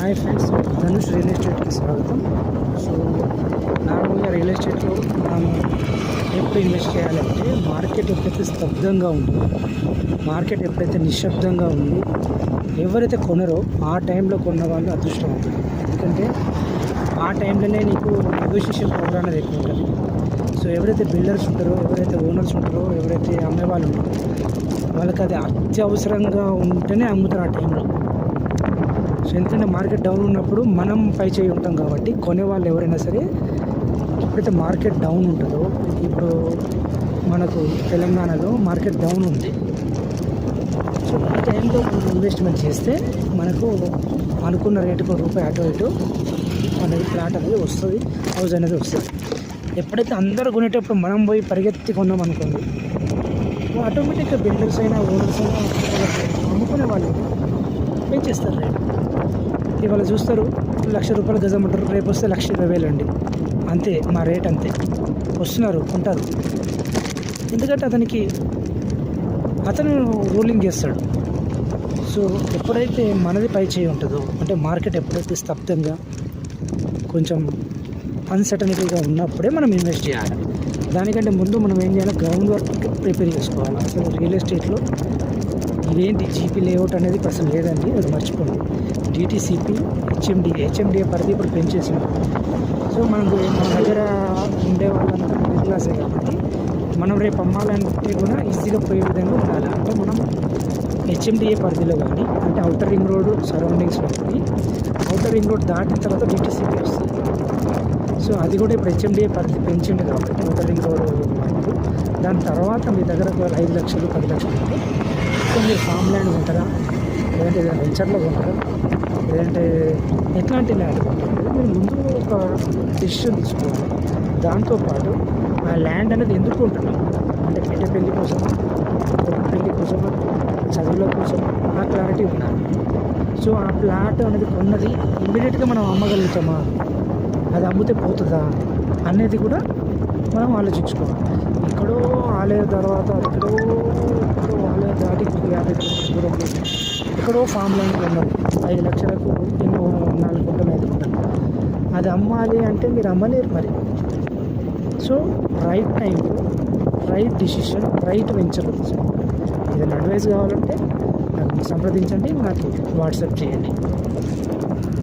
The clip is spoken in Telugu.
హాయ్ ఫ్రెండ్స్, ధనుష్ రియల్ ఎస్టేట్కి స్వాగతం. సో నార్మల్గా రియల్ ఎస్టేట్లో మనం ఎప్పుడు ఇన్వెస్ట్ చేయాలంటే మార్కెట్ ఎప్పుడైతే స్తబ్దంగా ఉంటుందో, మార్కెట్ ఎప్పుడైతే నిశ్శబ్దంగా ఉంది, ఎవరైతే కొనరో ఆ టైంలో కొన్న వాళ్ళు అదృష్టం అవుతుంది. ఎందుకంటే ఆ టైంలోనే నీకు నెగోషియేషన్ పవర్ అనేది ఎక్కువ ఉంటుంది. సో ఎవరైతే బిల్డర్స్ ఉంటారో, ఎవరైతే ఓనర్స్ ఉంటారో, ఎవరైతే అమ్మే వాళ్ళు ఉంటారో వాళ్ళకి అది అత్యవసరంగా ఉంటేనే అమ్ముతారు ఆ టైంలో. సో ఎందుకంటే మార్కెట్ డౌన్ ఉన్నప్పుడు మనం పై చేయి ఉంటాం కాబట్టి కొనేవాళ్ళు ఎవరైనా సరే ఎప్పుడైతే మార్కెట్ డౌన్ ఉంటుందో, ఇప్పుడు మనకు తెలంగాణలో మార్కెట్ డౌన్ ఉంది. సో ఆ టైంలో మనం ఇన్వెస్ట్మెంట్ చేస్తే మనకు అనుకున్న రేటుకు రూపాయి అటు ఇటు అనేది ఫ్లాట్ అనేది వస్తుంది, హౌస్ అనేది వస్తుంది. ఎప్పుడైతే అందరూ కొనేటప్పుడు మనం పోయి పరిగెత్తి కొన్నాం అనుకోండి, ఆటోమేటిక్గా బిల్డర్స్ అయినా ఓనర్స్ అయినా అమ్ముకునే వాళ్ళు పెంచేస్తారు రేటు. ఇవాళ చూస్తారు ₹1,00,000 గజం అంటారు, రేపు వస్తే 1,20,000 అండి, అంతే మా రేట్ అంతే. వస్తున్నారు ఉంటారు, ఎందుకంటే అతను రూలింగ్ చేస్తాడు. సో ఎప్పుడైతే మనది పై చేయి ఉంటుందో, అంటే మార్కెట్ ఎప్పుడైతే స్తబ్దంగా కొంచెం అన్సర్టనిటీగా ఉన్నప్పుడే మనం ఇన్వెస్ట్ చేయాలి. దానికంటే ముందు మనం ఏం చేయాలి, గ్రౌండ్ వర్క్ ప్రిపేర్ చేసుకోవాలి. అసలు రియల్ ఎస్టేట్లో ఇదేంటి జీపీ లేఅవుట్ అనేది అసలు లేదండి, అది మర్చిపోండి. డిటిసిపి, హెచ్ఎండిఏ పరిధి ఇప్పుడు పెంచేసింది. సో మన దగ్గర ఉండే వాళ్ళంతా మిడిల్ క్లాసే కాబట్టి మనం రేపు అమ్మాలంటే కూడా ఈజీగా పోయే విధంగా ఉండాలి. అంటే మనం హెచ్ఎండిఏ పరిధిలో కానీ, అంటే అవుటర్ రింగ్ రోడ్ సరౌండింగ్స్లో కానీ, అవుటర్ రింగ్ రోడ్ దాటిన తర్వాత డిటిసిపి వస్తుంది. సో అది కూడా ఇప్పుడు హెచ్ఎండిఏ పరిధి పెంచింది కాబట్టి అవుటర్ రింగ్ రోడ్ వరకు. దాని తర్వాత మీ దగ్గర 5 లక్షలు 10 లక్షలు ఉంటే సో మీరు ఫామ్ ల్యాండ్ ఉంటారా, లేదంటే ఏదైనా వెంచర్లో ఉంటారా, లేదంటే ఎట్లాంటి ల్యాండ్ ఉంటుంది, మీరు ముందు ఒక డెసిషన్ తీసుకోవాలి. దాంతోపాటు ఆ ల్యాండ్ అనేది ఎందుకు ఉంటున్నాం, అంటే బిడ్డ పెళ్లి కోసమా, కొడుకు పెళ్లి కోసమా, చదువుల కోసమా, ఆ క్లారిటీ ఉండాలి. సో ఆ ప్లాట్ అనేది కొన్నది ఇమ్మీడియట్గా మనం అమ్మగలుగుతామా, అది అమ్మితే పోతుందా అనేది కూడా మనం ఆలోచించుకోవాలి. ఎక్కడో ఆలయ తర్వాత ఎక్కడో ఆలయ దాటి 50 కిలోమీటర్ల దూరంలో ఎక్కడో ఫామ్ ల్యాండ్ ఉన్నది 5 లక్షలకు ఎన్నో 4 గుంటలు 5 గుంటలు, అది అమ్మాలి అంటే మీరు అమ్మలేరు మరి. సో రైట్ టైంలో రైట్ డిసిషన్, రైట్ వెంచర్ తీసుకోండి. ఏదైనా అడ్వైస్ కావాలంటే నాకు సంప్రదించండి, నాకు వాట్సాప్ చేయండి.